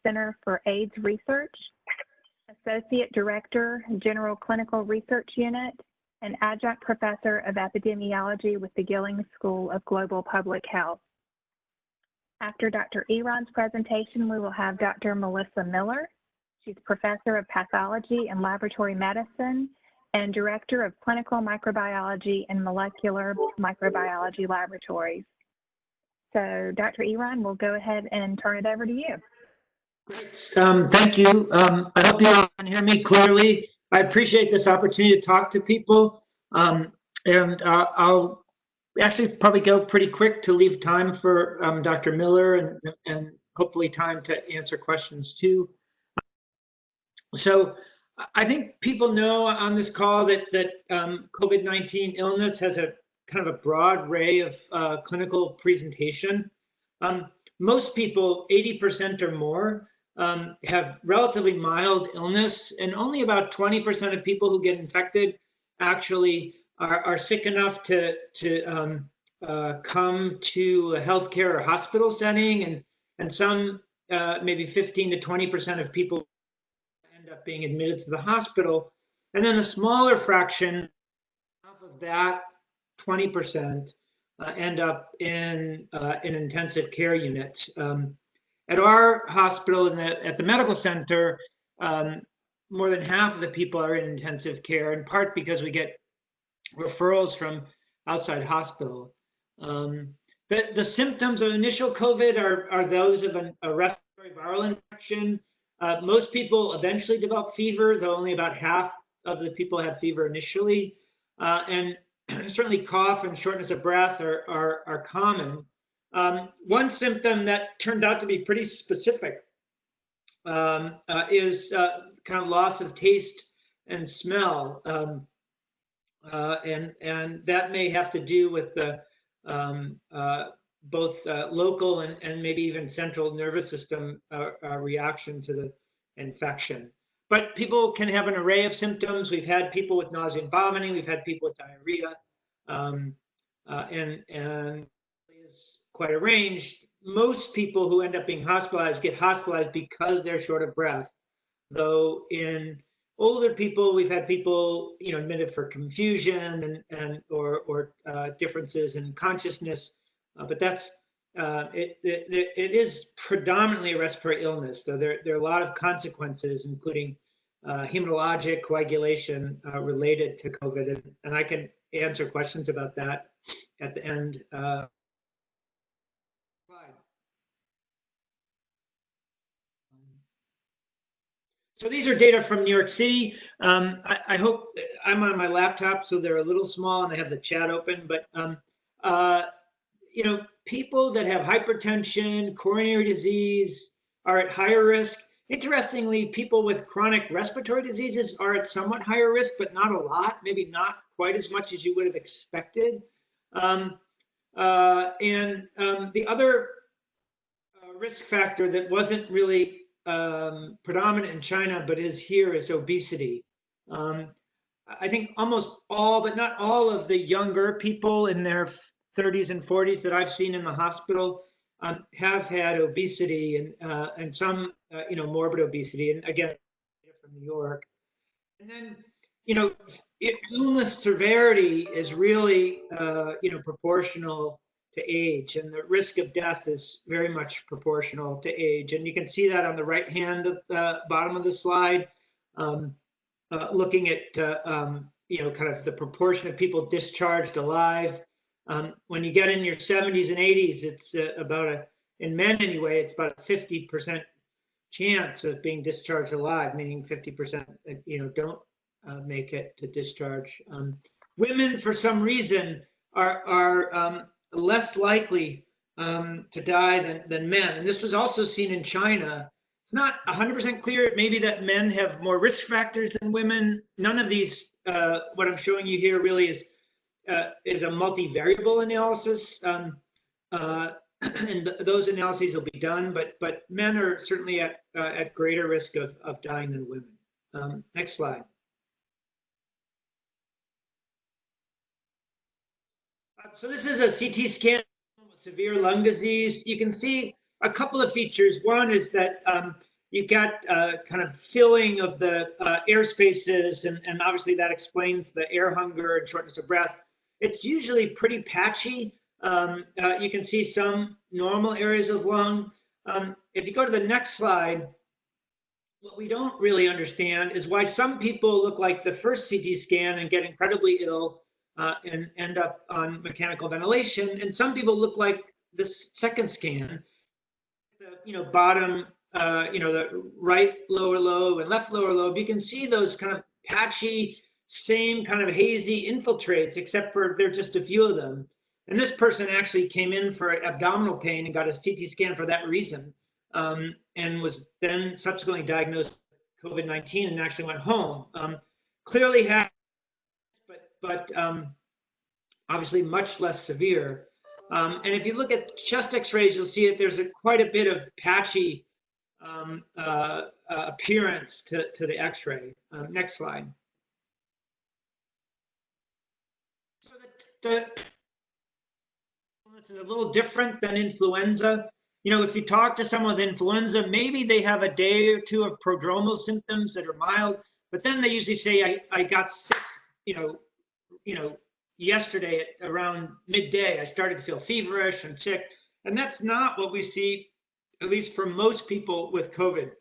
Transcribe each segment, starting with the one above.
Center for AIDS Research, Associate Director, General Clinical Research Unit, and Adjunct Professor of Epidemiology with the Gillings School of Global Public Health. After Dr. Eron's presentation, we will have Dr. Melissa Miller. She's Professor of Pathology and Laboratory Medicine and Director of Clinical Microbiology and Molecular Microbiology Laboratories. So Dr. Eron, we'll go ahead and turn it over to you. Great, thank you. I hope you all can hear me clearly. I appreciate this opportunity to talk to people. I'll actually probably go pretty quick to leave time for Dr. Miller and hopefully time to answer questions too. So I think people know on this call that COVID-19 illness has a kind of a broad array of clinical presentation. Most people, 80% or more, have relatively mild illness, and only about 20% of people who get infected actually are sick enough to come to a healthcare or hospital setting, and some maybe 15 to 20% of people end up being admitted to the hospital, and then a smaller fraction, half of that 20%, end up in intensive care units. At our hospital, at the medical center, more than half of the people are in intensive care, in part because we get referrals from outside hospital. The symptoms of initial COVID are those of a respiratory viral infection. Most people eventually develop fever, though only about half of the people have fever initially. And certainly cough and shortness of breath are common. One symptom that turns out to be pretty specific is kind of loss of taste and smell. And that may have to do with the both local and maybe even central nervous system reaction to the infection. But people can have an array of symptoms. We've had people with nausea and vomiting. We've had people with diarrhea, and it's quite a range. Most people who end up being hospitalized get hospitalized because they're short of breath. Though in older people, we've had people, admitted for confusion or differences in consciousness, but that's it is predominantly a respiratory illness. So there are a lot of consequences, including hematologic coagulation related to COVID, and I can answer questions about that at the end. Slide. So these are data from New York City. I hope I'm on my laptop, so they're a little small, and I have the chat open. But people that have hypertension, coronary disease are at higher risk. Interestingly, people with chronic respiratory diseases are at somewhat higher risk, but not a lot, maybe not quite as much as you would have expected. And the other risk factor that wasn't really predominant in China, but is here, is obesity. I think almost all, but not all, of the younger people in their 30s and 40s that I've seen in the hospital have had obesity, and some morbid obesity, and again from New York. And then illness severity is really proportional to age, and the risk of death is very much proportional to age, and you can see that on the right hand at the bottom of the slide, looking at kind of the proportion of people discharged alive. When you get in your 70s and 80s, it's in men anyway, it's about a 50% chance of being discharged alive, meaning 50% don't make it to discharge. Women, for some reason, are less likely to die than men, and this was also seen in China. It's not 100% clear. It may be that men have more risk factors than women. None of these, what I'm showing you here, really is a multivariable analysis, and those analyses will be done. But men are certainly at greater risk of dying than women. Next slide. So this is a CT scan of severe lung disease. You can see a couple of features. One is that you got kind of filling of the air spaces, and obviously that explains the air hunger and shortness of breath. It's usually pretty patchy. You can see some normal areas of lung. If you go to the next slide, what we don't really understand is why some people look like the first CT scan and get incredibly ill and end up on mechanical ventilation, and some people look like the second scan. The bottom, the right lower lobe and left lower lobe, you can see those kind of patchy, same kind of hazy infiltrates, except for there are just a few of them. And this person actually came in for abdominal pain and got a CT scan for that reason, and was then subsequently diagnosed with COVID-19 and actually went home. Clearly had, but obviously much less severe. And if you look at chest X-rays, you'll see that there's quite a bit of patchy appearance to the X-ray. Next slide. So this is a little different than influenza. If you talk to someone with influenza, maybe they have a day or two of prodromal symptoms that are mild, but then they usually say, I got sick, yesterday at around midday, I started to feel feverish and sick. And that's not what we see, at least for most people with COVID.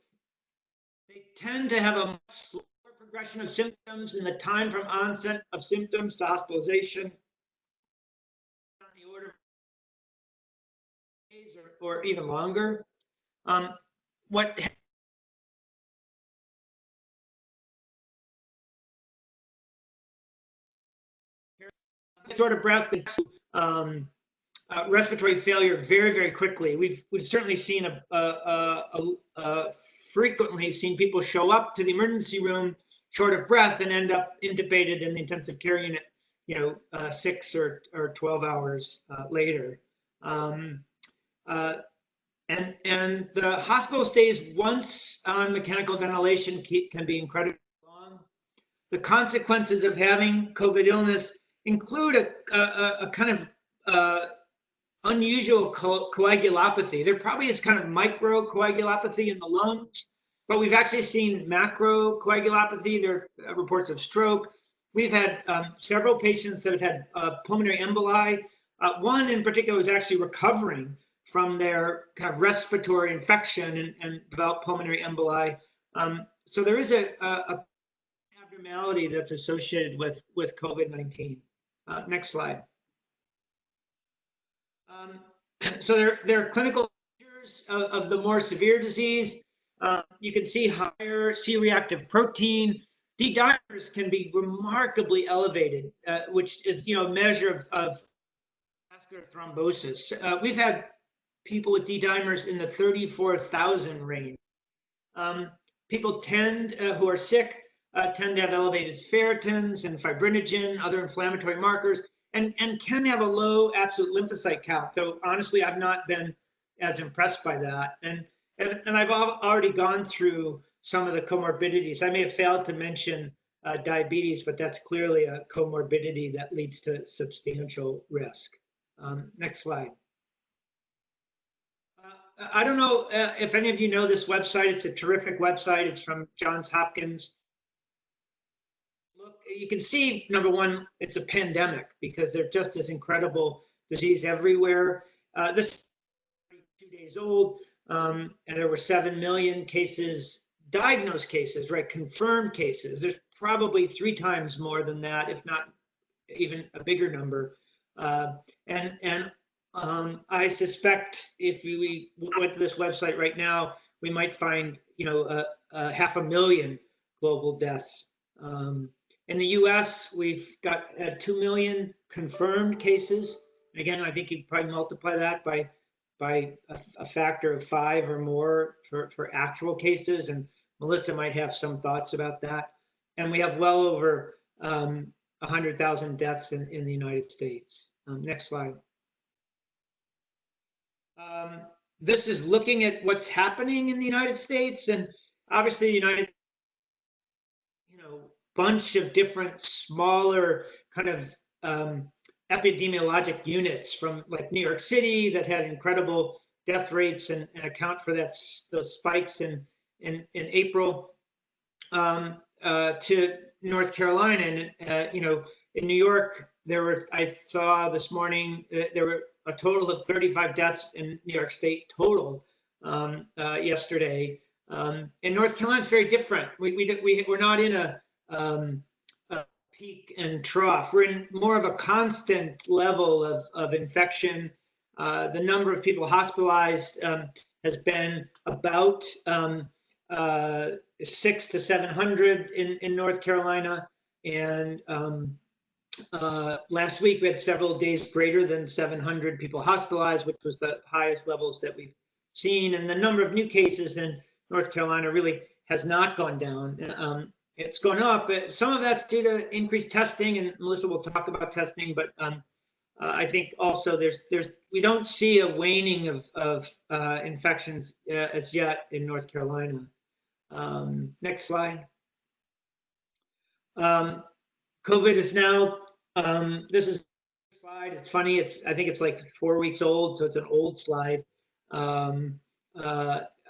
They tend to have a much slower progression of symptoms, and the time from onset of symptoms to hospitalization on the order of days or even longer. What sort of breath respiratory failure very, very quickly. We've certainly seen frequently seen people show up to the emergency room short of breath and end up intubated in the intensive care unit, 6 or 12 hours later. And the hospital stays once on mechanical ventilation can be incredibly long. The consequences of having COVID illness include a kind of unusual coagulopathy. There probably is kind of microcoagulopathy in the lungs, but we've actually seen macrocoagulopathy. There are reports of stroke. We've had several patients that have had pulmonary emboli. One in particular was actually recovering from their kind of respiratory infection and developed pulmonary emboli. So there is a abnormality that's associated with COVID-19. Next slide. So there are clinical features of the more severe disease. You can see higher C-reactive protein. D-dimers can be remarkably elevated, which is a measure of vascular thrombosis. We've had people with D-dimers in the 34,000 range. People who are sick tend to have elevated ferritins and fibrinogen, other inflammatory markers, and can have a low absolute lymphocyte count, though honestly I've not been as impressed by that. And I've already gone through some of the comorbidities. I may have failed to mention diabetes, but that's clearly a comorbidity that leads to substantial risk. Next slide. I don't know if any of you know this website. It's a terrific website. It's from Johns Hopkins. Look, you can see, number one, it's a pandemic because there's just this incredible disease everywhere. This is 2 days old, and there were 7 million cases, diagnosed cases, right? Confirmed cases. There's probably 3 times more than that, if not even a bigger number. I suspect if we went to this website right now, we might find, 500,000 global deaths. In the US, we've got 2 million confirmed cases. Again, I think you'd probably multiply that by a factor of 5 or more for actual cases. And Melissa might have some thoughts about that. And we have well over 100,000 deaths in the United States. Next slide. This is looking at what's happening in the United States, and obviously the United, bunch of different smaller kind of epidemiologic units from like New York City that had incredible death rates and account for those spikes in April, to North Carolina. And in New York, I saw this morning there were a total of 35 deaths in New York State total yesterday. In North Carolina, it's very different. We're not in a peak and trough. We're in more of a constant level of infection. The number of people hospitalized has been about 600 to 700 in North Carolina. And last week we had several days greater than 700 people hospitalized, which was the highest levels that we've seen. And the number of new cases in North Carolina really has not gone down. It's gone up. Some of that's due to increased testing, and Melissa will talk about testing. But I think also we don't see a waning of infections as yet in North Carolina. Next slide. COVID is now. This is a slide. It's funny. I think it's like 4 weeks old, so it's an old slide.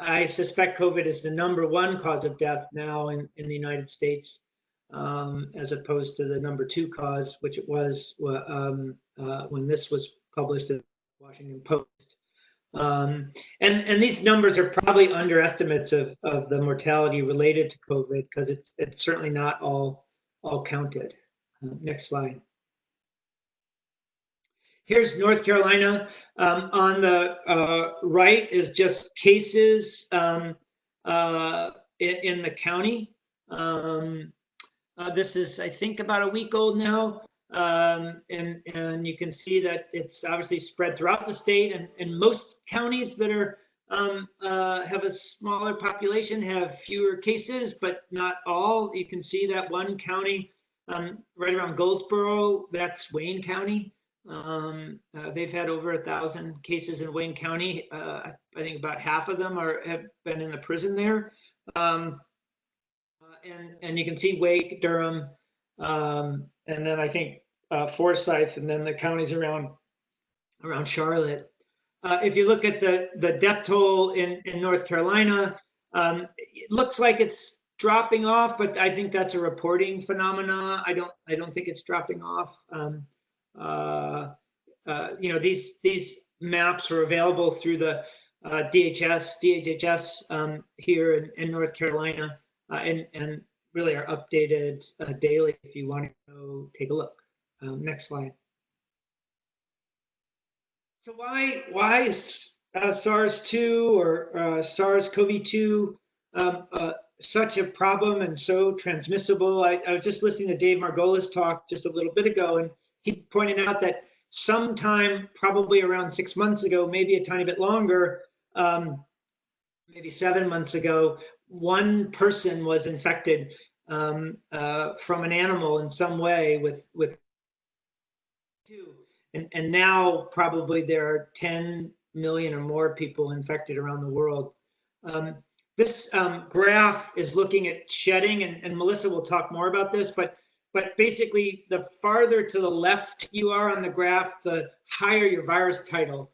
I suspect COVID is the #1 cause of death now in the United States, as opposed to the #2 cause, which it was when this was published in the Washington Post. And these numbers are probably underestimates of the mortality related to COVID, because it's certainly not all counted. Next slide. Here's North Carolina. On the right is just cases in the county. This is, I think, about a week old now. And you can see that it's obviously spread throughout the state, and most counties that are have a smaller population have fewer cases, but not all. You can see that one county right around Goldsboro, that's Wayne County. They've had over 1,000 cases in Wayne County. I think about half of them have been in the prison there. And you can see Wake, Durham, and then I think Forsyth, and then the counties around Charlotte. If you look at the death toll in North Carolina, it looks like it's dropping off, but I think that's a reporting phenomena. I don't think it's dropping off. These maps are available through the DHS here in North Carolina, and really are updated daily if you want to go take a look. Next slide. So why is SARS-2 or SARS-CoV-2 such a problem and so transmissible? I was just listening to Dave Margolis talk just a little bit ago, and he pointed out that sometime probably around 6 months ago, maybe a tiny bit longer, maybe 7 months ago, one person was infected from an animal in some way with two. And now probably there are 10 million or more people infected around the world. This graph is looking at shedding, and Melissa will talk more about this, but basically the farther to the left you are on the graph, the higher your virus titer.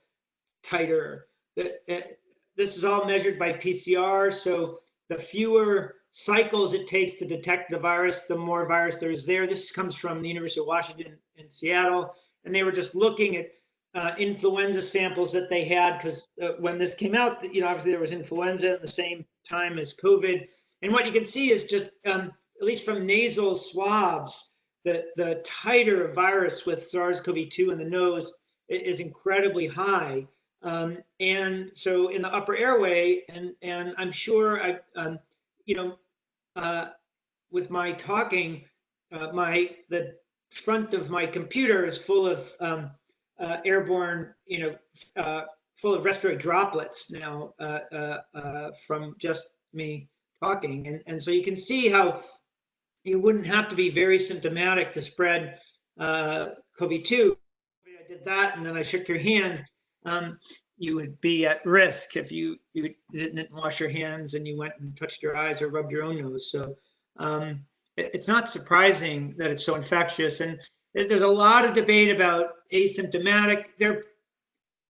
This is all measured by PCR, so the fewer cycles it takes to detect the virus, the more virus there is there. This comes from the University of Washington in Seattle, and they were just looking at influenza samples that they had, because when this came out, obviously there was influenza at the same time as COVID. And what you can see is just, at least from nasal swabs, the titer of virus with SARS-CoV-2 in the nose is incredibly high. And so in the upper airway, and I'm sure with my talking, the front of my computer is full of airborne, full of respiratory droplets now from just me talking. And so you can see how you wouldn't have to be very symptomatic to spread COVID-2. I did that, and then I shook your hand. You would be at risk if you didn't wash your hands and you went and touched your eyes or rubbed your own nose. So it's not surprising that it's so infectious. And there's a lot of debate about asymptomatic.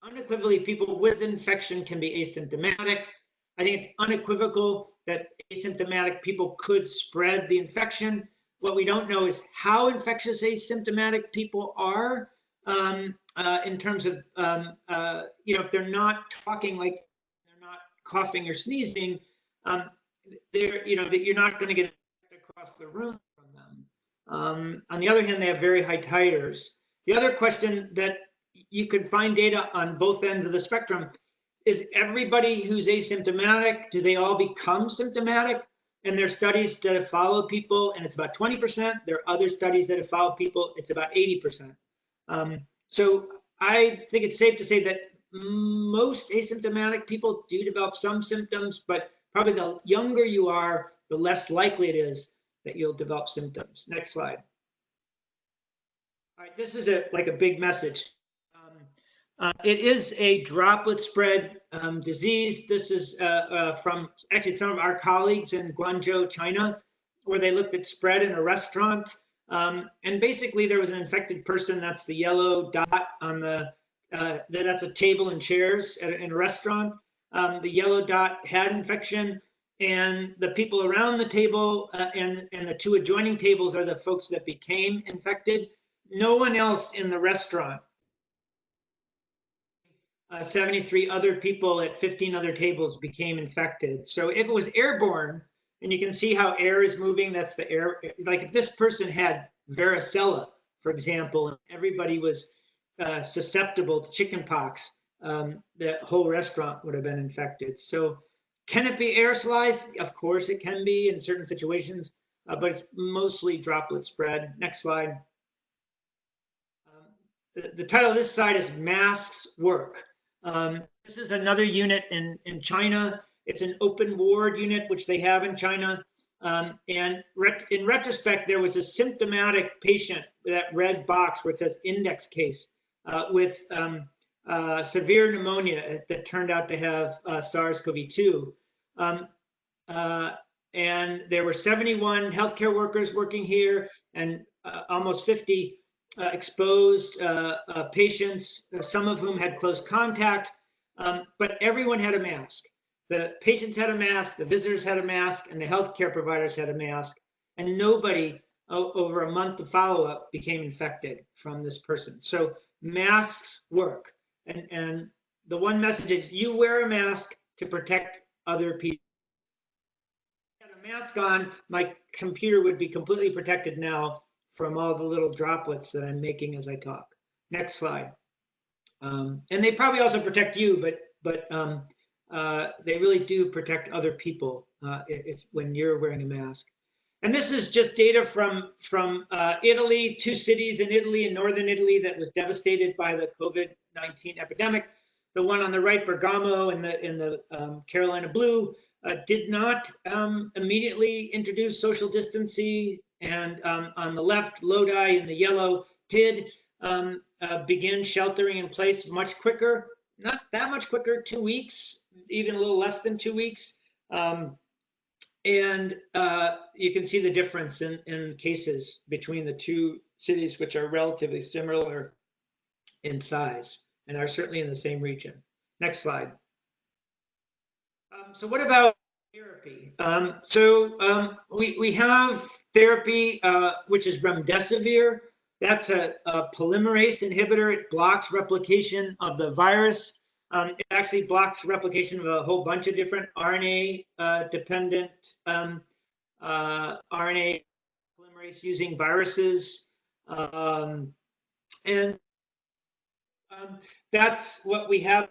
unequivocally people with infection can be asymptomatic. I think it's unequivocal that asymptomatic people could spread the infection. What we don't know is how infectious asymptomatic people are in terms of, if they're not talking, like they're not coughing or sneezing, that you're not going to get across the room from them. On the other hand, they have very high titers. The other question that you could find data on both ends of the spectrum is everybody who's asymptomatic, do they all become symptomatic? And there are studies that have followed people, and it's about 20%. There are other studies that have followed people, it's about 80%. So I think it's safe to say that most asymptomatic people do develop some symptoms, but probably the younger you are, the less likely it is that you'll develop symptoms. Next slide. All right, this is like a big message. It is a droplet spread disease. This is from actually some of our colleagues in Guangzhou, China, where they looked at spread in a restaurant. And basically there was an infected person, that's the yellow dot on the, that's a table and chairs in a restaurant. The yellow dot had infection, and the people around the table and the two adjoining tables are the folks that became infected. No one else in the restaurant. 73 other people at 15 other tables became infected. So if it was airborne, and you can see how air is moving, that's the air. Like if this person had varicella, for example, and everybody was susceptible to chickenpox, the whole restaurant would have been infected. So can it be aerosolized? Of course it can be in certain situations, but it's mostly droplet spread. Next slide. The title of this slide is Masks Work. This is another unit in China. It's an open ward unit, which they have in China. And in retrospect, there was a symptomatic patient with that red box where it says index case with severe pneumonia that turned out to have SARS-CoV-2. And there were 71 healthcare workers working here and almost 50 exposed patients, some of whom had close contact, but everyone had a mask. The patients had a mask, the visitors had a mask, and the healthcare providers had a mask, and nobody over a month of follow-up became infected from this person. So masks work, and the one message is you wear a mask to protect other people. If I had a mask on, my computer would be completely protected now from all the little droplets that I'm making as I talk. Next slide. And they probably also protect you, but they really do protect other people when you're wearing a mask. And this is just data from Italy, 2 cities in Italy, in northern Italy, that was devastated by the COVID-19 epidemic. The one on the right, Bergamo, in the Carolina blue, did not immediately introduce social distancing, and on the left, Lodi in the yellow did begin sheltering in place much quicker, not that much quicker, 2 weeks, even a little less than 2 weeks. And you can see the difference in cases between the 2 cities, which are relatively similar in size and are certainly in the same region. Next slide. So what about therapy? We have therapy, which is remdesivir. That's a polymerase inhibitor. It blocks replication of the virus. It actually blocks replication of a whole bunch of different RNA-dependent RNA polymerase using viruses. That's what we have.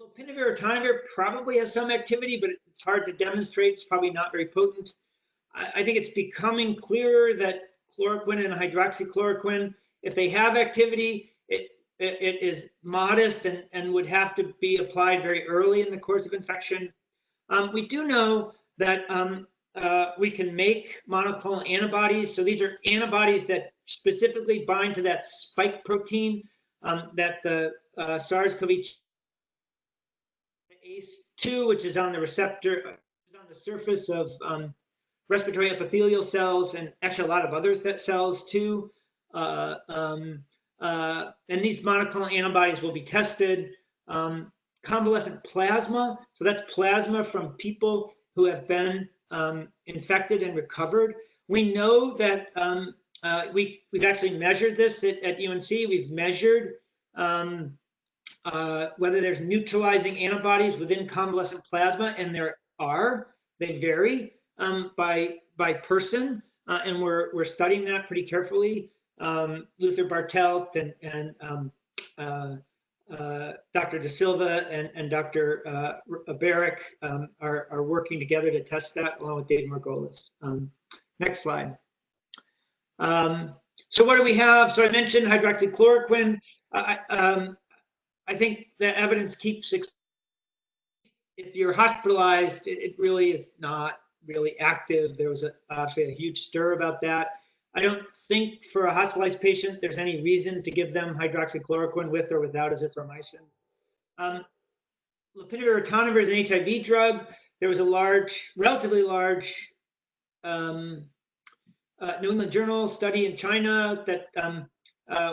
Lopinavir or ritonavir probably has some activity, but it's hard to demonstrate. It's probably not very potent. I think it's becoming clearer that chloroquine and hydroxychloroquine, if they have activity, it is modest and would have to be applied very early in the course of infection. We do know that we can make monoclonal antibodies. So these are antibodies that specifically bind to that spike protein that the SARS-CoV-2 ACE2, which is on the receptor, on the surface of respiratory epithelial cells, and actually a lot of other cells too. and these monoclonal antibodies will be tested. Convalescent plasma, so that's plasma from people who have been infected and recovered. We know that we've actually measured this at UNC. We've measured whether there's neutralizing antibodies within convalescent plasma, and there are. They vary by person, and we're studying that pretty carefully. Luther Bartelt and Dr. De Silva and Dr. Barrick are working together to test that, along with Dave Margolis. Next slide. So what do we have? So I mentioned hydroxychloroquine. I think the evidence keeps, if you're hospitalized, it really is not really active. There was obviously a huge stir about that. I don't think for a hospitalized patient there's any reason to give them hydroxychloroquine with or without azithromycin. Lopinavir ritonavir is an HIV drug. There was a relatively large New England Journal study in China that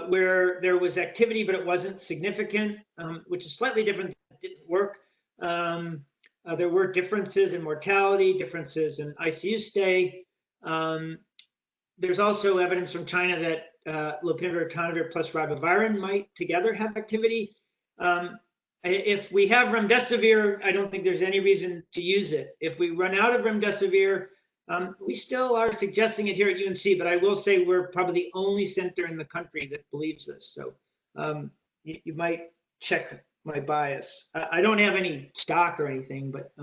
where there was activity, but it wasn't significant, which is slightly different. It didn't work. There were differences in mortality, differences in ICU stay. There's also evidence from China that lopinavir ritonavir plus ribavirin might together have activity. If we have remdesivir, I don't think there's any reason to use it. If we run out of remdesivir, we still are suggesting it here at UNC, but I will say we're probably the only center in the country that believes this. So you might check my bias. I don't have any stock or anything, but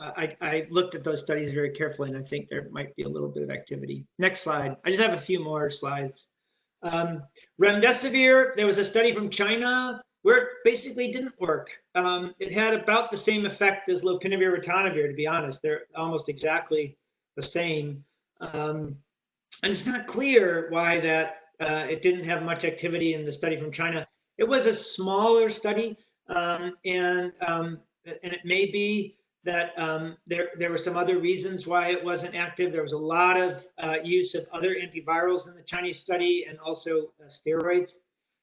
I looked at those studies very carefully, and I think there might be a little bit of activity. Next slide. I just have a few more slides. Remdesivir, there was a study from China where it basically didn't work. It had about the same effect as lopinavir ritonavir, to be honest. They're almost exactly the same. And it's not clear why that it didn't have much activity in the study from China. It was a smaller study, and it may be that there were some other reasons why it wasn't active. There was a lot of use of other antivirals in the Chinese study, and also steroids.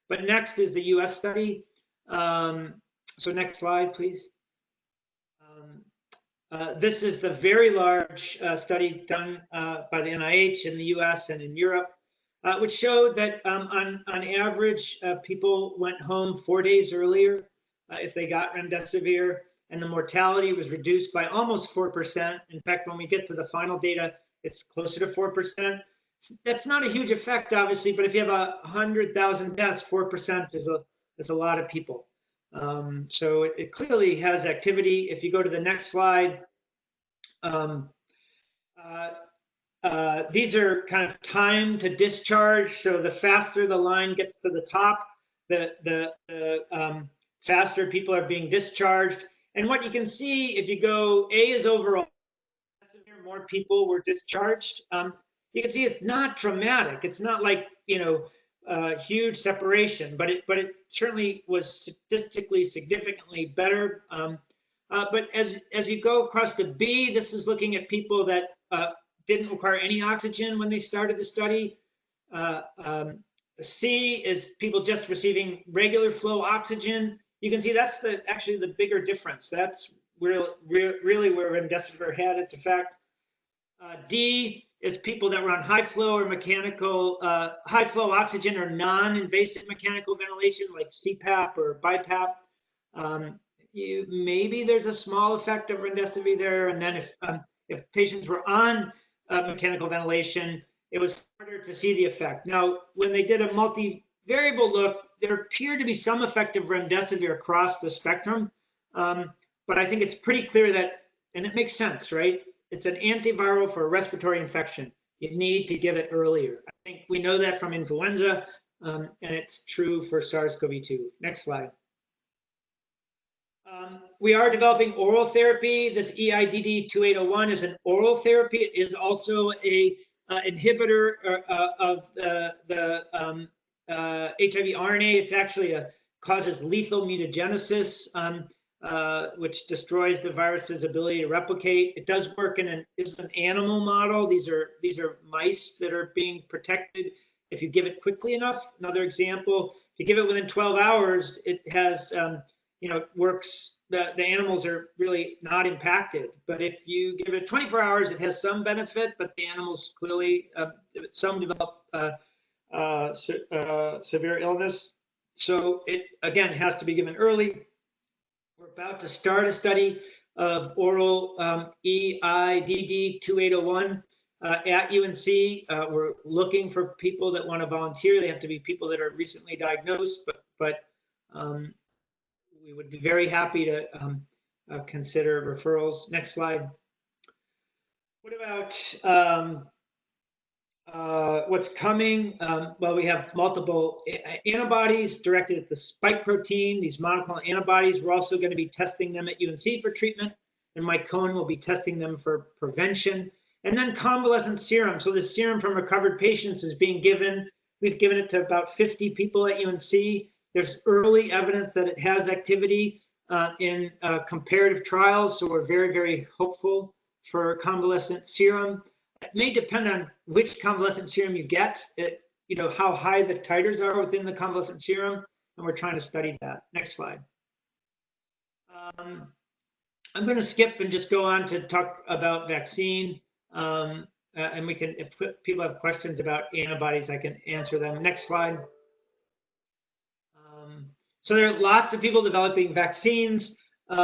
But next is the US study. So next slide, please. This is the very large study done by the NIH in the US and in Europe, which showed that on average, people went home 4 days earlier if they got remdesivir, and the mortality was reduced by almost 4%. In fact, when we get to the final data, it's closer to 4%. That's not a huge effect, obviously, but if you have 100,000 deaths, 4% is a lot of people. So it clearly has activity. If you go to the next slide, these are kind of time to discharge. So the faster the line gets to the top, the faster people are being discharged. And what you can see, if you go, A is overall, more people were discharged. You can see it's not dramatic. It's not like, huge separation, but it certainly was statistically significantly better. But as you go across to B, this is looking at people that didn't require any oxygen when they started the study. C is people just receiving regular flow oxygen. You can see that's actually the bigger difference. That's really where remdesivir had its effect. D is people that were on high flow or mechanical, high flow oxygen or non-invasive mechanical ventilation like CPAP or BiPAP. Maybe there's a small effect of remdesivir there. And then if patients were on mechanical ventilation, it was harder to see the effect. Now, when they did a multivariable look, there appeared to be some effect of remdesivir across the spectrum. But I think it's pretty clear that, and it makes sense, right? It's an antiviral for a respiratory infection. You need to give it earlier. I think we know that from influenza, and it's true for SARS-CoV-2. Next slide. We are developing oral therapy. This EIDD2801 is an oral therapy. It is also a inhibitor of the HIV RNA. It's actually causes lethal mutagenesis, which destroys the virus's ability to replicate. It does work it's an animal model. These are mice that are being protected if you give it quickly enough. Another example, if you give it within 12 hours, it has, works, the animals are really not impacted. But if you give it 24 hours, it has some benefit, but the animals clearly, some develop severe illness. So it, again, has to be given early. We're about to start a study of oral EIDD 2801 at UNC. We're looking for people that want to volunteer. They have to be people that are recently diagnosed, but we would be very happy to consider referrals. Next slide. What about what's coming? Well, we have multiple antibodies directed at the spike protein, these monoclonal antibodies. We're also going to be testing them at UNC for treatment, and Mike Cohen will be testing them for prevention. And then convalescent serum. So the serum from recovered patients is being given. We've given it to about 50 people at UNC. There's early evidence that it has activity in comparative trials, so we're very, very hopeful for convalescent serum. It may depend on which convalescent serum you get, how high the titers are within the convalescent serum, and we're trying to study that. Next slide. I'm going to skip and just go on to talk about vaccine, and we can, if people have questions about antibodies, I can answer them. Next slide. So there are lots of people developing vaccines. There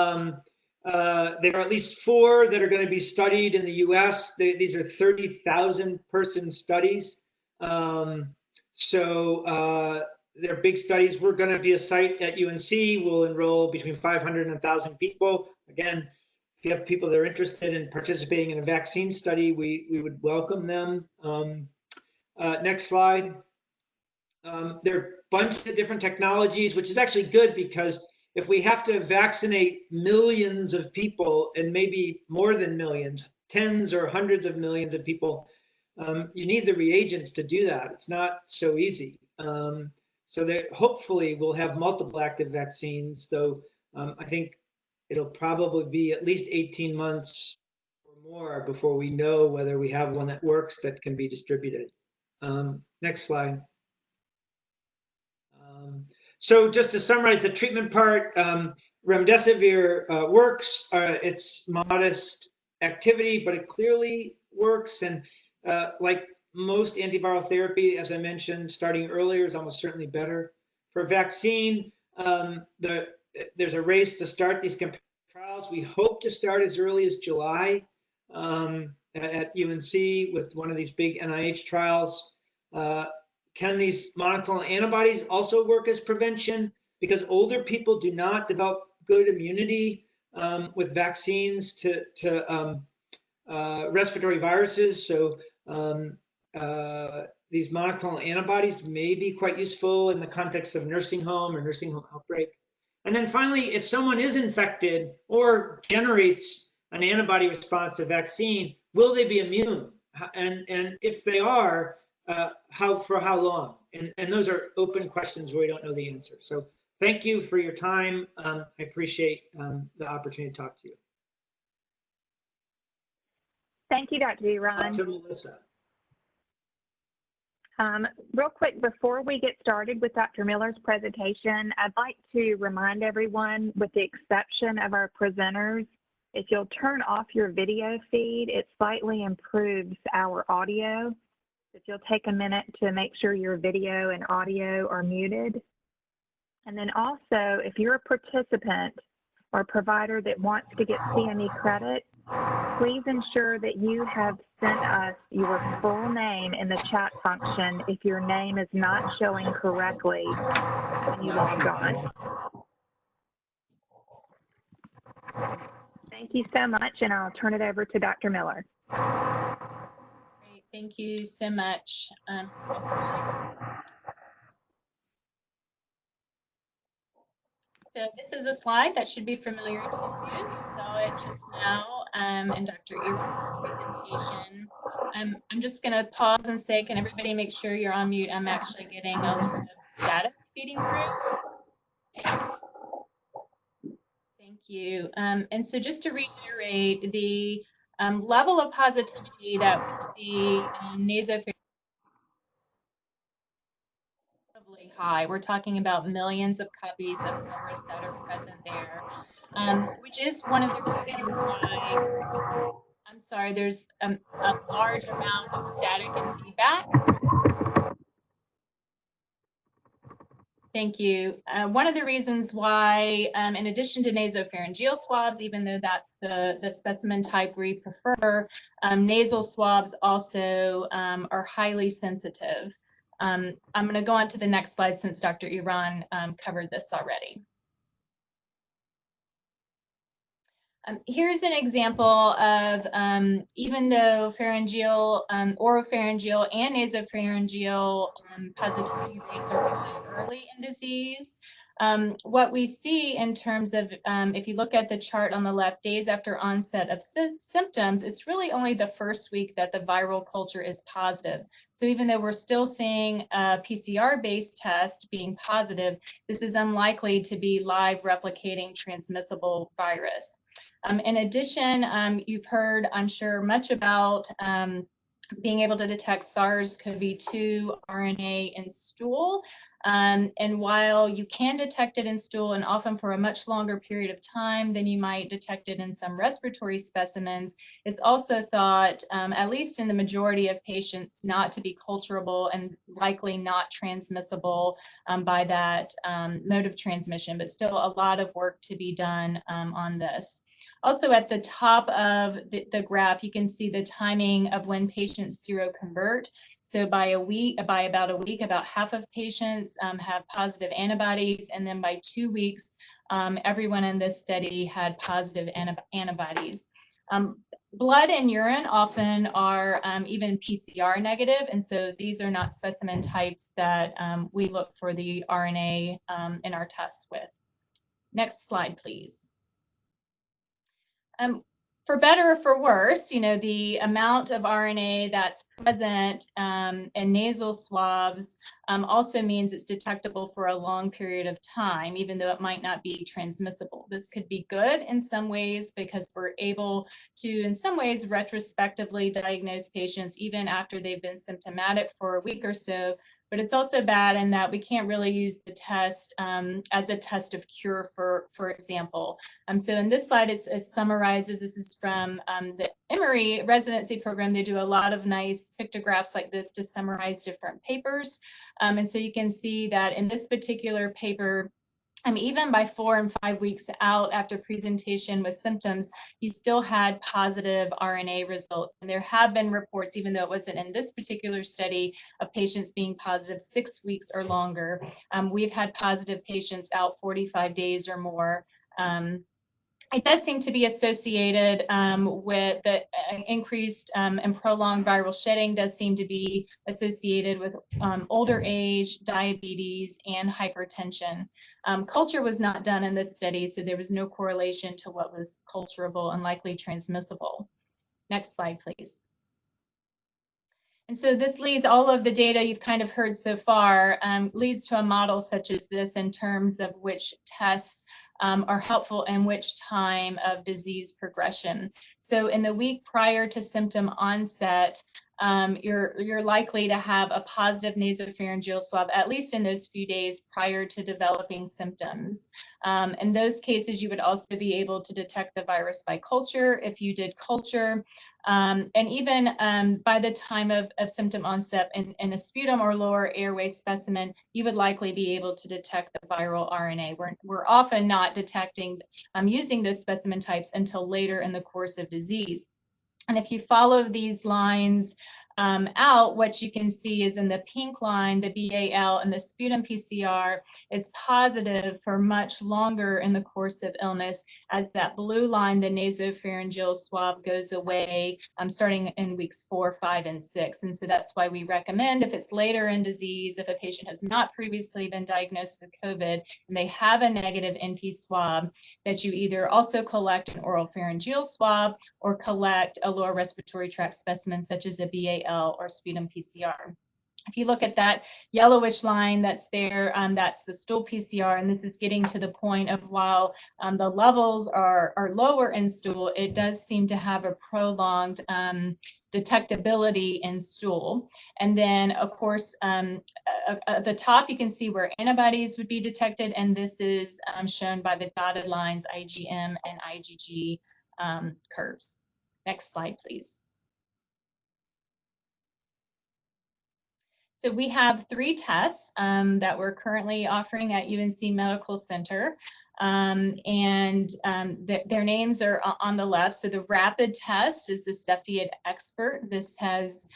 are at least 4 that are going to be studied in the US. These are 30,000 person studies. So they're big studies. We're going to be a site at UNC. We'll enroll between 500 and 1,000 people. Again, if you have people that are interested in participating in a vaccine study, we would welcome them. Next slide. There are a bunch of different technologies, which is actually good because if we have to vaccinate millions of people, and maybe more than millions, tens or hundreds of millions of people, you need the reagents to do that. It's not so easy. So that hopefully we'll have multiple active vaccines, though I think it'll probably be at least 18 months or more before we know whether we have one that works that can be distributed. Next slide. So just to summarize the treatment part, remdesivir works. It's modest activity, but it clearly works. And like most antiviral therapy, as I mentioned, starting earlier is almost certainly better. For vaccine, there's a race to start these trials. We hope to start as early as July at UNC with one of these big NIH trials. Can these monoclonal antibodies also work as prevention? Because older people do not develop good immunity with vaccines to respiratory viruses. So these monoclonal antibodies may be quite useful in the context of nursing home or nursing home outbreak. And then finally, if someone is infected or generates an antibody response to vaccine, will they be immune? And if they are, for how long? And those are open questions where we don't know the answer. So thank you for your time. I appreciate the opportunity to talk to you. Thank you, Dr. Eron. To Melissa. Real quick, before we get started with Dr. Miller's presentation, I'd like to remind everyone, with the exception of our presenters, if you'll turn off your video feed, it slightly improves our audio. If you'll take a minute to make sure your video and audio are muted. And then also, if you're a participant or a provider that wants to get CME credit, please ensure that you have sent us your full name in the chat function if your name is not showing correctly when you log on. Thank you so much, and I'll turn it over to Dr. Miller. Great, thank you so much. So this is a slide that should be familiar to you. You saw it just now in Dr. Eron's presentation. I'm just going to pause and say, can everybody make sure you're on mute? I'm actually getting a lot of static feeding through. Thank you. And so just to reiterate, the level of positivity that we see in nasopharyngeal high. We're talking about millions of copies of virus that are present there, which is one of the reasons why, I'm sorry, there's a large amount of static and feedback. Thank you. One of the reasons why, in addition to nasopharyngeal swabs, even though that's the specimen type we prefer, nasal swabs also are highly sensitive. I'm going to go on to the next slide since Dr. Eron covered this already. Here's an example of, even though pharyngeal, oropharyngeal and nasopharyngeal positivity rates are really early in disease, what we see in terms of, if you look at the chart on the left, days after onset of symptoms, it's really only the first week that the viral culture is positive. So even though we're still seeing a PCR-based test being positive, this is unlikely to be live replicating transmissible virus. In addition, you've heard, I'm sure, much about being able to detect SARS-CoV-2 RNA in stool. And while you can detect it in stool, and often for a much longer period of time than you might detect it in some respiratory specimens, it's also thought, at least in the majority of patients, not to be culturable and likely not transmissible by that mode of transmission, but still a lot of work to be done on this. Also at the top of the graph, you can see the timing of when patients seroconvert. So by about a week, about half of patients have positive antibodies, and then by 2 weeks, everyone in this study had positive antibodies. Blood and urine often are even PCR negative, and so these are not specimen types that we look for the RNA in our tests with. Next slide, please. For better or for worse, you know, the amount of RNA that's present in nasal swabs also means it's detectable for a long period of time, even though it might not be transmissible. This could be good in some ways because we're able to, in some ways, retrospectively diagnose patients even after they've been symptomatic for a week or so. But it's also bad in that we can't really use the test as a test of cure, for example. So in this slide, it summarizes, this is from the Emory residency program. They do a lot of nice pictographs like this to summarize different papers. And so you can see that in this particular paper, even by 4 and 5 weeks out after presentation with symptoms, you still had positive RNA results. And there have been reports, even though it wasn't in this particular study, of patients being positive 6 weeks or longer. We've had positive patients out 45 days or more. It does seem to be associated with the increased and prolonged viral shedding does seem to be associated with older age, diabetes, and hypertension. Culture was not done in this study, so there was no correlation to what was culturable and likely transmissible. Next slide, please. And so this leads, all of the data you've kind of heard so far leads to a model such as this in terms of which tests are helpful and which time of disease progression. So in the week prior to symptom onset, you're likely to have a positive nasopharyngeal swab, at least in those few days prior to developing symptoms. In those cases, you would also be able to detect the virus by culture if you did culture. And even by the time of symptom onset in a sputum or lower airway specimen, you would likely be able to detect the viral RNA. We're often not detecting using those specimen types until later in the course of disease. And if you follow these lines out, what you can see is in the pink line, the BAL and the sputum PCR is positive for much longer in the course of illness, as that blue line, the nasopharyngeal swab, goes away starting in weeks 4, 5, and 6. And so that's why we recommend, if it's later in disease, if a patient has not previously been diagnosed with COVID and they have a negative NP swab, that you either also collect an oral pharyngeal swab or collect a lower respiratory tract specimen such as a BAL or sputum PCR. If you look at that yellowish line that's there, that's the stool PCR, and this is getting to the point of while the levels are lower in stool, it does seem to have a prolonged detectability in stool. And then, of course, at the top, you can see where antibodies would be detected, and this is shown by the dotted lines, IgM and IgG curves. Next slide, please. So we have 3 tests that we're currently offering at UNC Medical Center, their names are on the left. So the rapid test is the Cepheid Expert. This has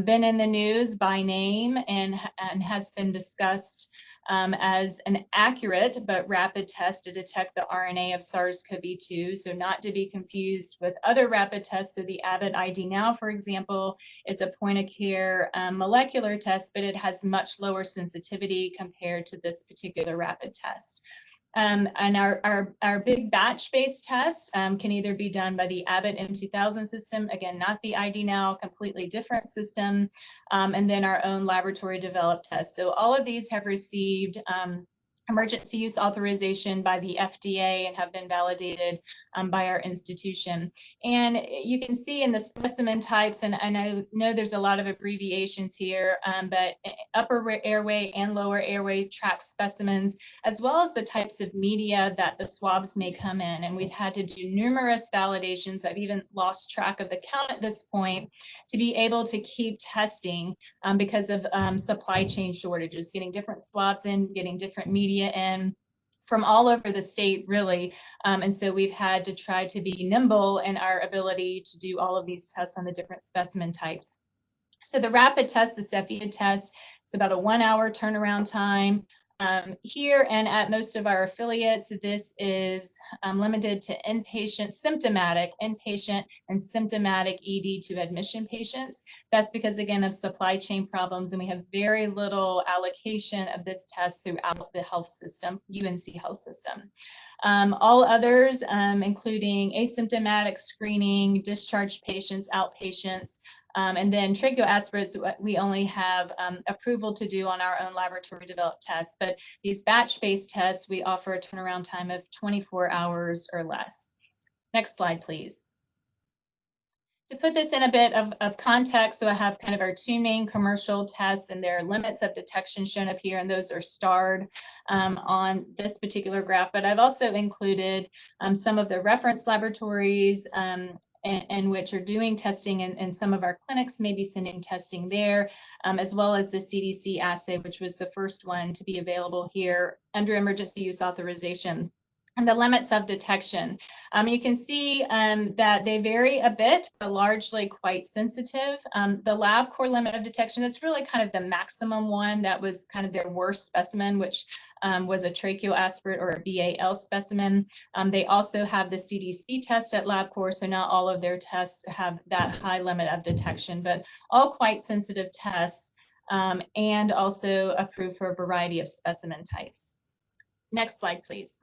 been in the news by name and has been discussed as an accurate but rapid test to detect the RNA of SARS-CoV-2. So not to be confused with other rapid tests. So the Abbott ID Now, for example, is a point-of-care molecular test, but it has much lower sensitivity compared to this particular rapid test. And our big batch-based test can either be done by the Abbott M2000 system, again, not the ID Now, completely different system, and then our own laboratory-developed test. So all of these have received emergency use authorization by the FDA and have been validated by our institution. And you can see in the specimen types, and I know there's a lot of abbreviations here, but upper airway and lower airway tract specimens, as well as the types of media that the swabs may come in. And we've had to do numerous validations. I've even lost track of the count at this point to be able to keep testing because of supply chain shortages, getting different swabs in, getting different media in from all over the state, really. And so we've had to try to be nimble in our ability to do all of these tests on the different specimen types. So the rapid test, the Cepheid test, it's about a 1-hour turnaround time. Here and at most of our affiliates, this is limited to inpatient, symptomatic inpatient and symptomatic ED to admission patients. That's because, again, of supply chain problems, and we have very little allocation of this test throughout the health system, UNC health system. All others, including asymptomatic screening, discharged patients, outpatients, and then tracheoaspirates, we only have approval to do on our own laboratory developed tests. But these batch-based tests, we offer a turnaround time of 24 hours or less. Next slide, please. To put this in a bit of context, so I have kind of our 2 main commercial tests and their limits of detection shown up here, and those are starred on this particular graph. But I've also included some of the reference laboratories and which are doing testing, and some of our clinics may be sending testing there, as well as the CDC assay, which was the first one to be available here under emergency use authorization. And the limits of detection. You can see that they vary a bit, but largely quite sensitive. The LabCorp limit of detection, that's really kind of the maximum one. That was kind of their worst specimen, which was a tracheoaspirate or a BAL specimen. They also have the CDC test at LabCorp, so not all of their tests have that high limit of detection, but all quite sensitive tests, and also approved for a variety of specimen types. Next slide, please.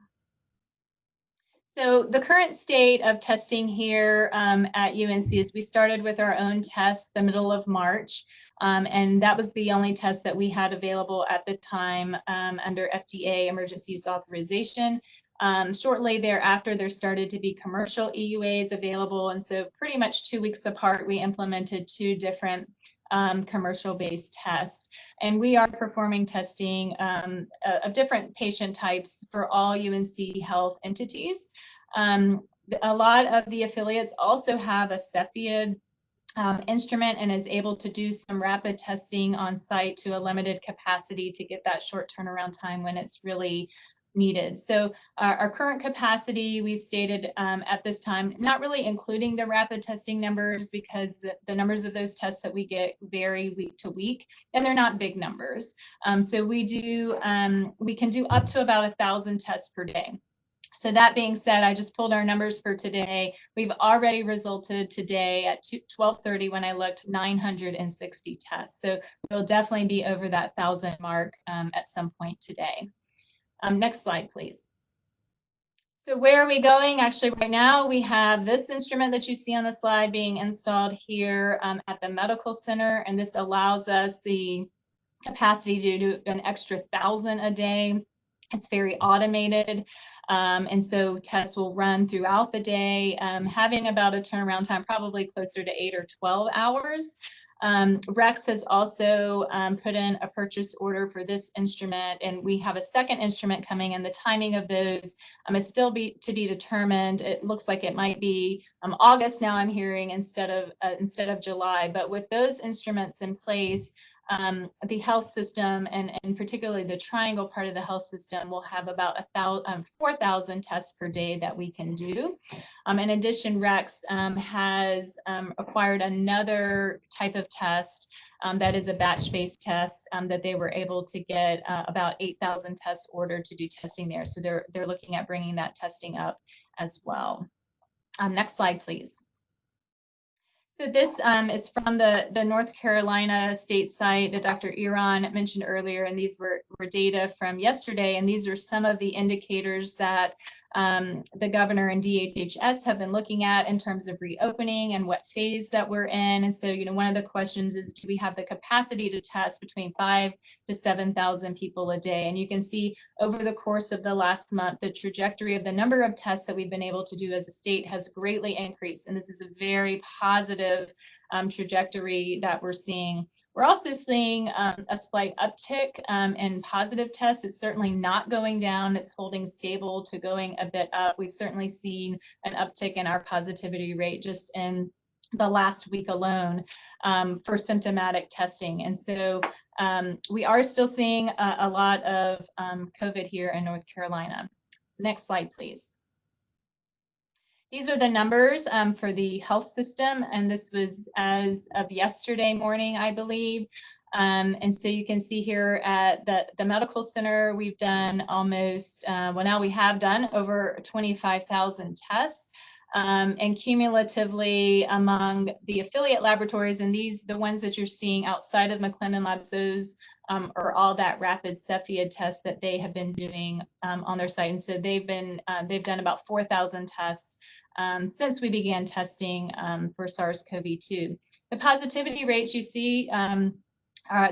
So the current state of testing here at UNC is we started with our own test the middle of March, and that was the only test that we had available at the time under FDA emergency use authorization. Shortly thereafter, there started to be commercial EUAs available, and so pretty much 2 weeks apart, we implemented 2 different commercial-based tests. And we are performing testing of different patient types for all UNC health entities. A lot of the affiliates also have a Cepheid instrument and is able to do some rapid testing on site to a limited capacity to get that short turnaround time when it's really needed. So our current capacity, we stated at this time, not really including the rapid testing numbers, because the numbers of those tests that we get vary week to week, and they're not big numbers. So we can do up to about 1,000 tests per day. So that being said, I just pulled our numbers for today. We've already resulted today at 12:30 when I looked 960 tests. So we'll definitely be over that 1,000 mark at some point today. Next slide, please. So where are we going? Actually, right now we have this instrument that you see on the slide being installed here at the medical center, and this allows us the capacity to do an extra 1,000 a day. It's very automated, and so tests will run throughout the day, having about a turnaround time probably closer to 8 or 12 hours. Rex has also put in a purchase order for this instrument, and we have a second instrument coming, and the timing of those is still to be determined. It looks like it might be August now, I'm hearing, instead of July. But with those instruments in place, the health system, and particularly the triangle part of the health system, will have about 4,000 tests per day that we can do. In addition, Rex has acquired another type of test that is a batch-based test that they were able to get about 8,000 tests ordered to do testing there. So they're looking at bringing that testing up as well. Next slide, please. So this is from the North Carolina state site that Dr. Eron mentioned earlier, and these were data from yesterday, and these are some of the indicators that the governor and DHHS have been looking at in terms of reopening and what phase that we're in. And so, one of the questions is, do we have the capacity to test between 5,000 to 7,000 people a day? And you can see over the course of the last month, the trajectory of the number of tests that we've been able to do as a state has greatly increased. And this is a very positive trajectory that we're seeing. We're also seeing a slight uptick in positive tests. It's certainly not going down. It's holding stable to going a bit up. We've certainly seen an uptick in our positivity rate just in the last week alone for symptomatic testing. And so we are still seeing a lot of COVID here in North Carolina. Next slide, please. These are the numbers for the health system, and this was as of yesterday morning, I believe. And so you can see here at the medical center, we've done almost, well, now we have done over 25,000 tests. And cumulatively among the affiliate laboratories, and the ones that you're seeing outside of McLennan Labs, those are all that rapid Cepheid tests that they have been doing on their site. And so they've done about 4,000 tests since we began testing for SARS-CoV-2. The positivity rates you see,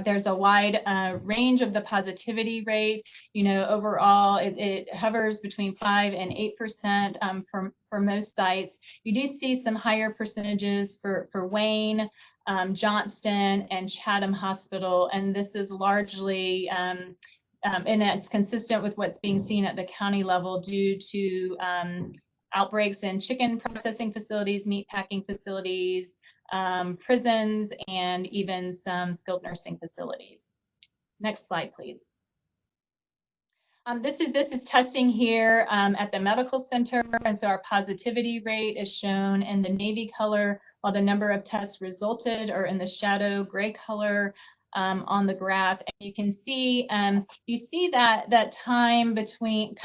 there's a wide range of the positivity rate. Overall, it hovers between 5 and 8% for most sites. You do see some higher percentages for Wayne, Johnston, and Chatham Hospital, and this is largely, and it's consistent with what's being seen at the county level due to outbreaks in chicken processing facilities, meat packing facilities, prisons, and even some skilled nursing facilities. Next slide, please. This is testing here at the medical center, and so our positivity rate is shown in the navy color, while the number of tests resulted are in the shadow gray color on the graph. And you can see, you see that time between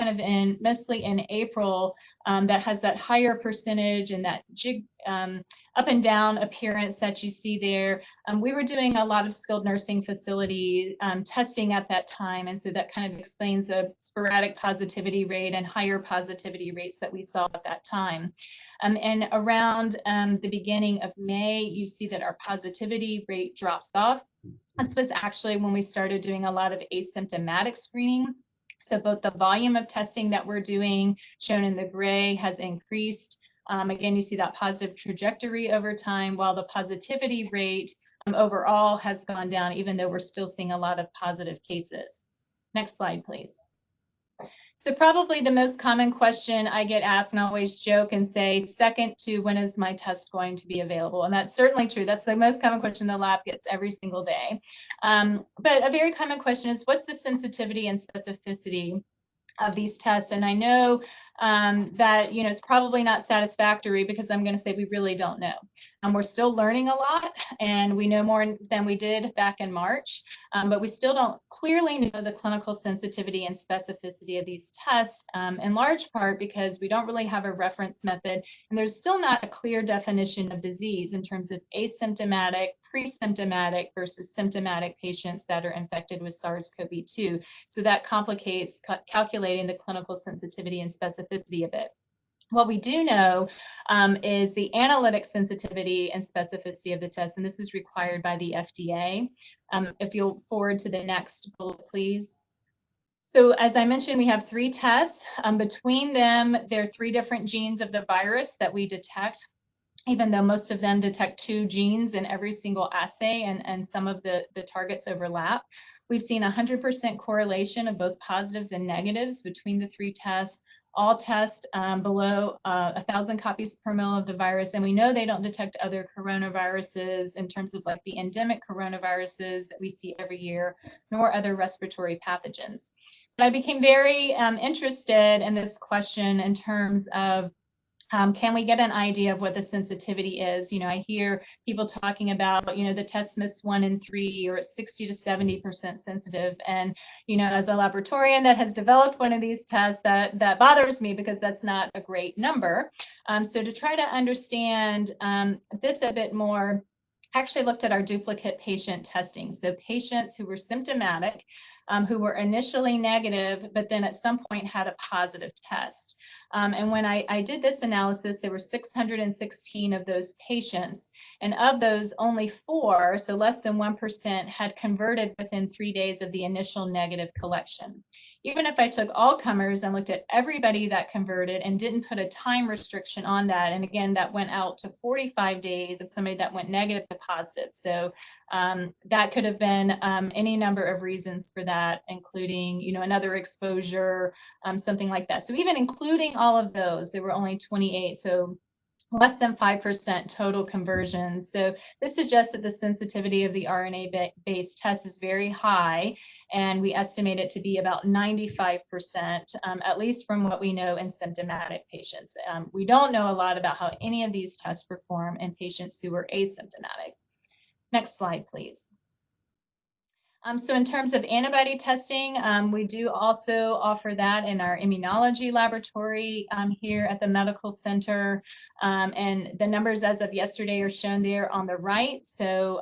mostly in April that has that higher percentage and that jig up and down appearance that you see there. We were doing a lot of skilled nursing facility testing at that time, and so that kind of explains the sporadic positivity rate and higher positivity rates that we saw at that time. And around the beginning of May, you see that our positivity rate drops off. This was actually when we started doing a lot of asymptomatic screening. So both the volume of testing that we're doing, shown in the gray, has increased. Again, you see that positive trajectory over time, while the positivity rate overall has gone down, even though we're still seeing a lot of positive cases. Next slide, please. So probably the most common question I get asked, and I always joke and say, second to when is my test going to be available? And that's certainly true. That's the most common question the lab gets every single day. But a very common question is, what's the sensitivity and specificity of these tests? And I know that it's probably not satisfactory, because I'm going to say we really don't know. We're still learning a lot, and we know more than we did back in March, but we still don't clearly know the clinical sensitivity and specificity of these tests, in large part because we don't really have a reference method, and there's still not a clear definition of disease in terms of asymptomatic, pre-symptomatic versus symptomatic patients that are infected with SARS-CoV-2. So that complicates calculating the clinical sensitivity and specificity a bit. What we do know is the analytic sensitivity and specificity of the test, and this is required by the FDA. If you'll forward to the next bullet, please. So as I mentioned, we have 3 tests. Between them, there are 3 different genes of the virus that we detect, even though most of them detect 2 genes in every single assay, and some of the targets overlap. We've seen 100% correlation of both positives and negatives between the 3 tests. All test below 1,000 copies per mil of the virus, and we know they don't detect other coronaviruses in terms of like the endemic coronaviruses that we see every year, nor other respiratory pathogens. But I became very interested in this question in terms of can we get an idea of what the sensitivity is? You know, I hear people talking about, you know, the test missed 1 in 3 or 60 to 70% sensitive. And, you know, as a laboratorian that has developed one of these tests, that bothers me because that's not a great number. So to try to understand this a bit more, actually looked at our duplicate patient testing. So patients who were symptomatic, who were initially negative, but then at some point had a positive test. And when I did this analysis, there were 616 of those patients. And of those, only 4, so less than 1%, had converted within 3 days of the initial negative collection. Even if I took all comers and looked at everybody that converted and didn't put a time restriction on that, and again, that went out to 45 days of somebody that went negative to positive. So that could have been any number of reasons for that, including, you know, another exposure, something like that. So even including all of those, there were only 28. So less than 5% total conversions. So this suggests that the sensitivity of the RNA-based test is very high, and we estimate it to be about 95%, at least from what we know in symptomatic patients. We don't know a lot about how any of these tests perform in patients who are asymptomatic. Next slide, please. So in terms of antibody testing, we do also offer that in our immunology laboratory here at the medical center. And the numbers as of yesterday are shown there on the right. So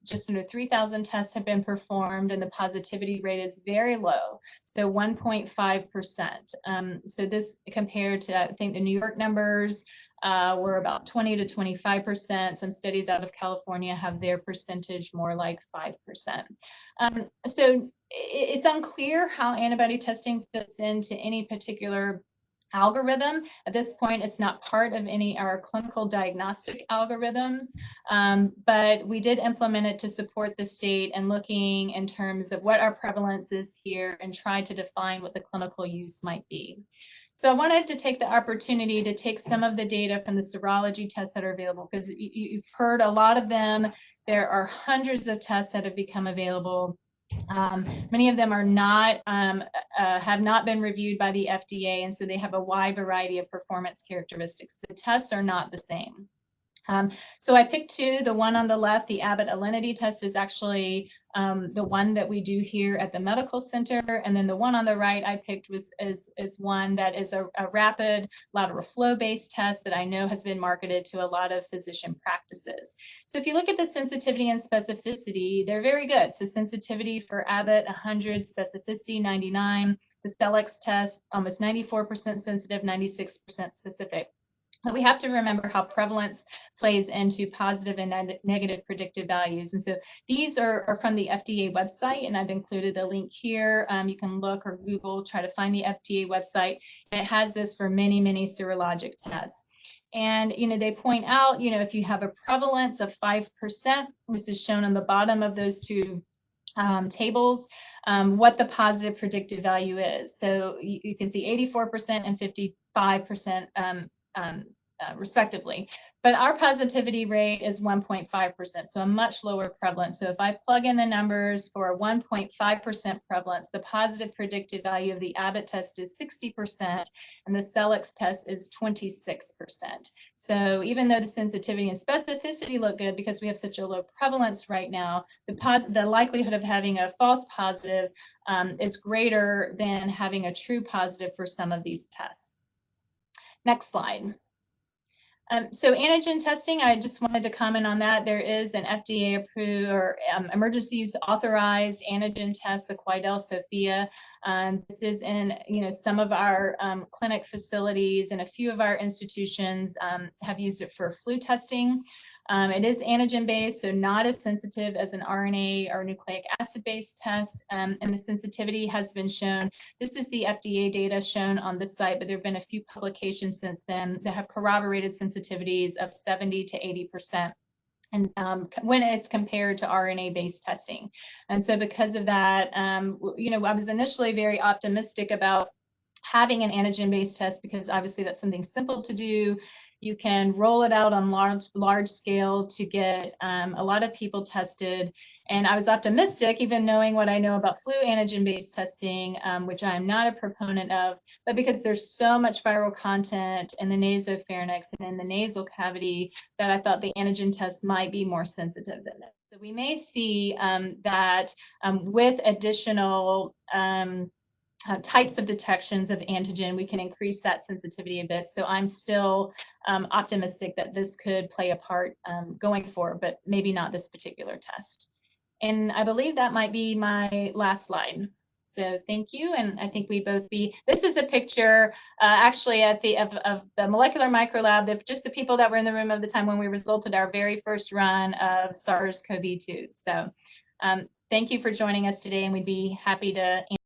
just under 3,000 tests have been performed, and the positivity rate is very low, so 1.5%. So this compared to, I think, the New York numbers were about 20 to 25%. Some studies out of California have their percentage more like 5%. So it's unclear how antibody testing fits into any particular algorithm. At this point, it's not part of any of our clinical diagnostic algorithms, but we did implement it to support the state and looking in terms of what our prevalence is here and try to define what the clinical use might be. So I wanted to take the opportunity to take some of the data from the serology tests that are available, because you've heard a lot of them. There are hundreds of tests that have become available. Many of them are not, have not been reviewed by the FDA, and so they have a wide variety of performance characteristics. The tests are not the same. So I picked 2. The one on the left, the Abbott Alinity test, is actually the one that we do here at the medical center. And then the one on the right I picked is one that is a rapid lateral flow based test that I know has been marketed to a lot of physician practices. So if you look at the sensitivity and specificity, they're very good. So sensitivity for Abbott, 100, specificity 99. The Celix test, almost 94% sensitive, 96% specific. But we have to remember how prevalence plays into positive and negative predictive values. And so these are from the FDA website, and I've included a link here. You can look or Google, try to find the FDA website. And it has this for many, many serologic tests. And, you know, they point out, you know, if you have a prevalence of 5%, this is shown on the bottom of those 2 tables, what the positive predictive value is. So you can see 84% and 55% respectively. But our positivity rate is 1.5%, so a much lower prevalence. So if I plug in the numbers for a 1.5% prevalence, the positive predictive value of the Abbott test is 60%, and the Celix test is 26%. So even though the sensitivity and specificity look good because we have such a low prevalence right now, the likelihood of having a false positive is greater than having a true positive for some of these tests. Next slide. So antigen testing, I just wanted to comment on that. There is an FDA approved or emergency use authorized antigen test, the Quidel Sophia. This is in some of our clinic facilities, and a few of our institutions have used it for flu testing. It is antigen based, so not as sensitive as an RNA or nucleic acid based test, and the sensitivity has been shown. This is the FDA data shown on this site, but there have been a few publications since then that have corroborated sensitivities of 70 to 80%. And when it's compared to RNA-based testing. And so because of that, I was initially very optimistic about having an antigen-based test, because obviously that's something simple to do. You can roll it out on large scale to get a lot of people tested. And I was optimistic, even knowing what I know about flu antigen-based testing, which I'm not a proponent of, but because there's so much viral content in the nasopharynx and in the nasal cavity, that I thought the antigen test might be more sensitive than that. So we may see that with additional types of detections of antigen, we can increase that sensitivity a bit. So I'm still optimistic that this could play a part going forward, but maybe not this particular test. And I believe that might be my last slide. So thank you, and I think we both be. This is a picture actually at the of the molecular microlab, just the people that were in the room at the time when we resulted our very first run of SARS-CoV-2. So thank you for joining us today, and we'd be happy to